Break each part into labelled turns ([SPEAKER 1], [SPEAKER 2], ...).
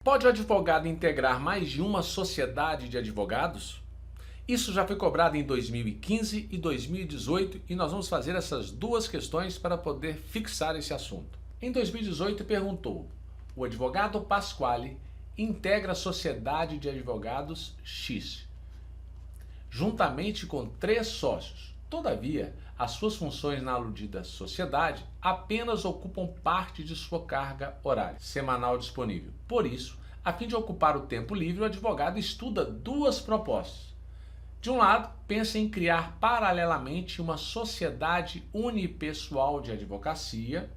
[SPEAKER 1] Pode o advogado integrar mais de uma sociedade de advogados? Isso já foi cobrado em 2015 e 2018 e nós vamos fazer essas duas questões para poder fixar esse assunto. Em 2018 perguntou: o advogado Pasquale integra a sociedade de advogados X, juntamente com 3 sócios. Todavia, as suas funções na aludida sociedade apenas ocupam parte de sua carga horária semanal disponível. Por isso, a fim de ocupar o tempo livre, o advogado estuda 2 propostas. De um lado, pensa em criar paralelamente uma sociedade unipessoal de advocacia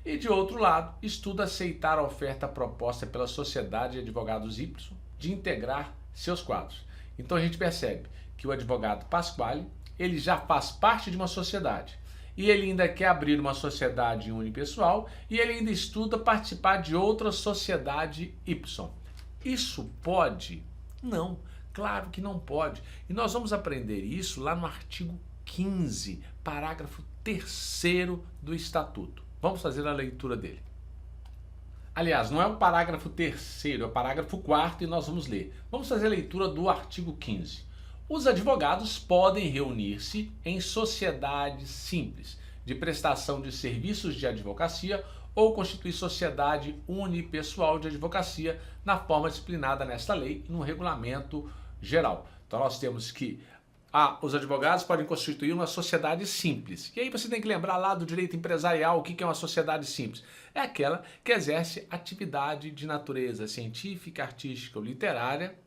[SPEAKER 1] e, de outro lado, estuda aceitar a oferta proposta pela Sociedade de Advogados Y de integrar seus quadros. Então a gente percebe que o advogado Pasquale, ele já faz parte de uma sociedade e ele ainda quer abrir uma sociedade unipessoal e ele ainda estuda participar de outra sociedade Y. Isso pode? Não, claro que não pode. E nós vamos aprender isso lá no artigo 15, parágrafo 3º do Estatuto. Vamos fazer a leitura dele. Aliás, não é o parágrafo 3º, é o parágrafo 4º e nós vamos ler. Vamos fazer a leitura do artigo 15. Os advogados podem reunir-se em sociedades simples de prestação de serviços de advocacia ou constituir sociedade unipessoal de advocacia na forma disciplinada nesta lei e no regulamento geral. Então nós temos que os advogados podem constituir uma sociedade simples. E aí você tem que lembrar lá do direito empresarial o que é uma sociedade simples. É aquela que exerce atividade de natureza científica, artística ou literária,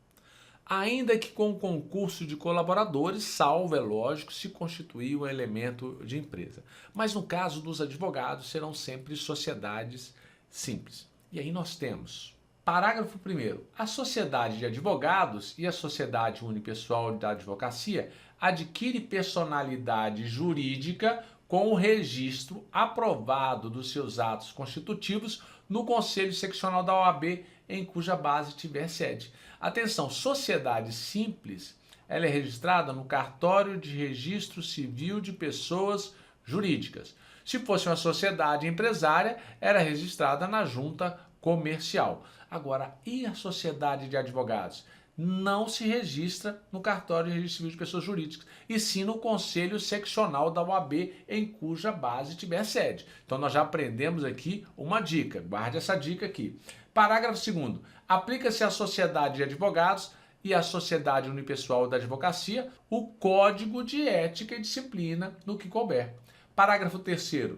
[SPEAKER 1] ainda que com concurso de colaboradores, salvo, é lógico, se constituir um elemento de empresa. Mas no caso dos advogados, serão sempre sociedades simples. E aí nós temos, parágrafo 1º, a sociedade de advogados e a sociedade unipessoal da advocacia adquire personalidade jurídica com o registro aprovado dos seus atos constitutivos no Conselho Seccional da OAB, em cuja base tiver sede. Atenção, sociedade simples, ela é registrada no cartório de registro civil de pessoas jurídicas. Se fosse uma sociedade empresária, era registrada na junta comercial. Agora, e a sociedade de advogados? Não se registra no cartório de registro civil de pessoas jurídicas, e sim no Conselho Seccional da OAB, em cuja base tiver sede. Então nós já aprendemos aqui uma dica, guarde essa dica aqui. Parágrafo 2º. Aplica-se à sociedade de advogados e à sociedade unipessoal da advocacia o Código de Ética e Disciplina no que couber. Parágrafo 3º.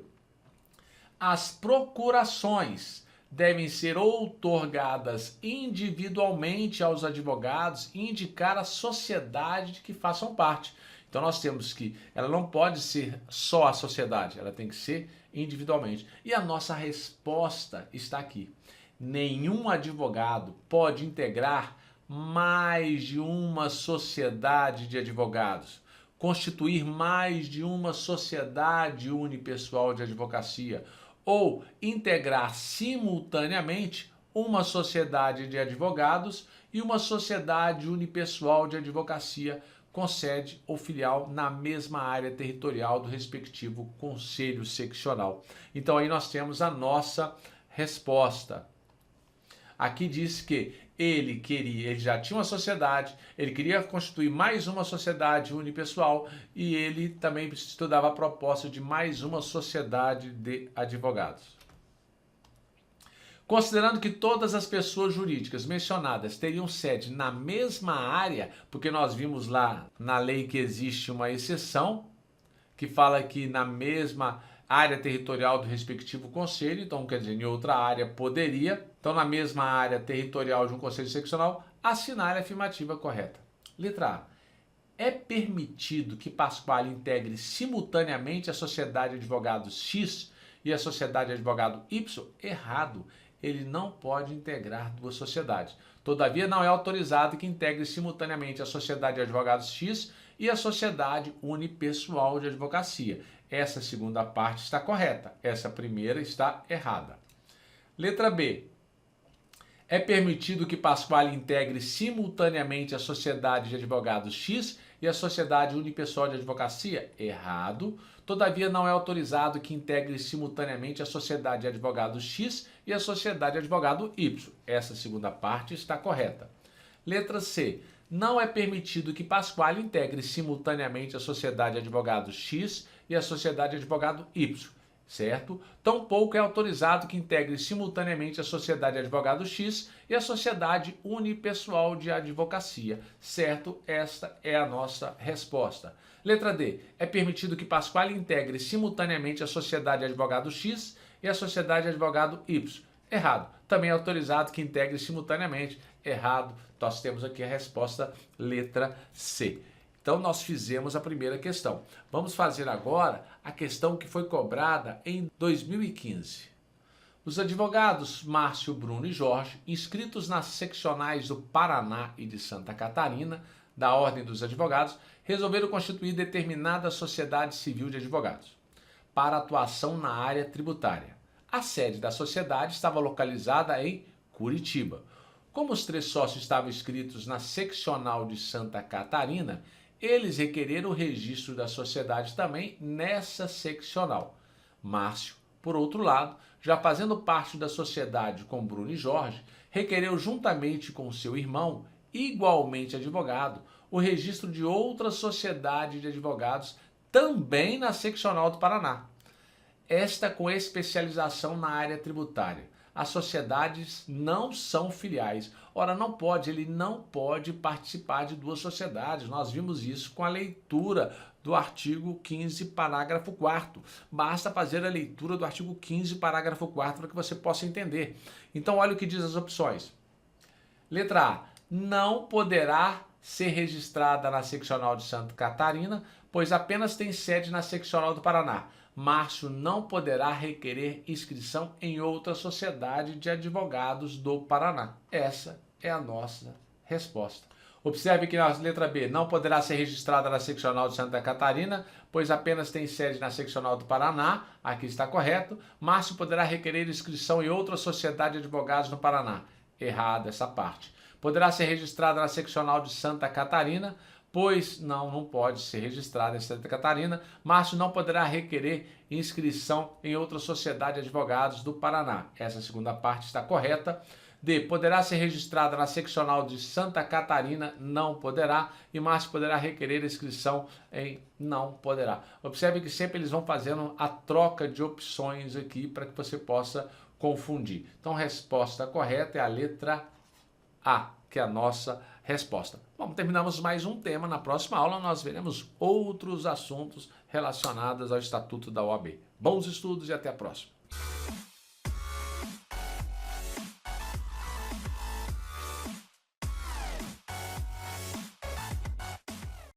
[SPEAKER 1] As procurações devem ser outorgadas individualmente aos advogados e indicar a sociedade de que façam parte. Então nós temos que, ela não pode ser só a sociedade, ela tem que ser individualmente. E a nossa resposta está aqui. Nenhum advogado pode integrar mais de uma sociedade de advogados, constituir mais de uma sociedade unipessoal de advocacia ou integrar simultaneamente uma sociedade de advogados e uma sociedade unipessoal de advocacia com sede ou filial na mesma área territorial do respectivo conselho seccional. Então aí nós temos a nossa resposta. Aqui diz que ele já tinha uma sociedade, ele queria constituir mais uma sociedade unipessoal e ele também estudava a proposta de mais uma sociedade de advogados. Considerando que todas as pessoas jurídicas mencionadas teriam sede na mesma área, porque nós vimos lá na lei que existe uma exceção, que fala que na mesma área territorial do respectivo conselho, então quer dizer, em outra área poderia, então na mesma área territorial de um conselho seccional, assinar a afirmativa correta. Letra A. É permitido que Pasquale integre simultaneamente a sociedade de advogados X e a sociedade de advogado Y? Errado. Ele não pode integrar 2 sociedades. Todavia, não é autorizado que integre simultaneamente a sociedade de advogados X e a sociedade unipessoal de advocacia. Essa segunda parte está correta, essa primeira está errada. Letra B. É permitido que Pasquale integre simultaneamente a sociedade de advogados X e a sociedade unipessoal de advocacia? Errado. Todavia, não é autorizado que integre simultaneamente a sociedade de advogado X e a sociedade de advogado Y. Essa segunda parte está correta. Letra C. Não é permitido que Pasquale integre simultaneamente a sociedade de advogado X e a sociedade de advogado Y. Certo? Tampouco é autorizado que integre simultaneamente a sociedade de advogado X e a sociedade unipessoal de advocacia. Certo? Esta é a nossa resposta. Letra D. É permitido que Pasquale integre simultaneamente a sociedade de advogado X e a sociedade de advogado Y. Errado. Também é autorizado que integre simultaneamente. Errado. Nós temos aqui a resposta letra C. Então, nós fizemos a primeira questão. Vamos fazer agora a questão que foi cobrada em 2015. Os advogados Márcio, Bruno e Jorge, inscritos nas seccionais do Paraná e de Santa Catarina, da Ordem dos Advogados, resolveram constituir determinada sociedade civil de advogados para atuação na área tributária. A sede da sociedade estava localizada em Curitiba. Como os 3 sócios estavam inscritos na seccional de Santa Catarina, eles requereram o registro da sociedade também nessa seccional. Márcio, por outro lado, já fazendo parte da sociedade com Bruno e Jorge, requereu juntamente com seu irmão, igualmente advogado, o registro de outra sociedade de advogados também na seccional do Paraná. Esta com especialização na área tributária. As sociedades não são filiais. Ora, ele não pode participar de 2 sociedades. Nós vimos isso com a leitura do artigo 15, parágrafo 4º. Basta fazer a leitura do artigo 15, parágrafo 4º para que você possa entender. Então, olha o que diz as opções. Letra A. Não poderá ser registrada na seccional de Santa Catarina, pois apenas tem sede na seccional do Paraná. Márcio não poderá requerer inscrição em outra sociedade de advogados do Paraná. Essa é a nossa resposta. Observe que na letra B, não poderá ser registrada na seccional de Santa Catarina, pois apenas tem sede na seccional do Paraná. Aqui está correto. Márcio poderá requerer inscrição em outra sociedade de advogados no Paraná. Errada essa parte. Poderá ser registrada na seccional de Santa Catarina, pois não pode ser registrada em Santa Catarina. Márcio não poderá requerer inscrição em outra sociedade de advogados do Paraná. Essa segunda parte está correta. D. Poderá ser registrada na seccional de Santa Catarina, não poderá. E Márcio poderá requerer inscrição em não poderá. Observe que sempre eles vão fazendo a troca de opções aqui para que você possa confundir. Então, a resposta correta é a letra A, que é a nossa resposta. Bom, terminamos mais um tema. Na próxima aula nós veremos outros assuntos relacionados ao Estatuto da OAB. Bons estudos e até a próxima.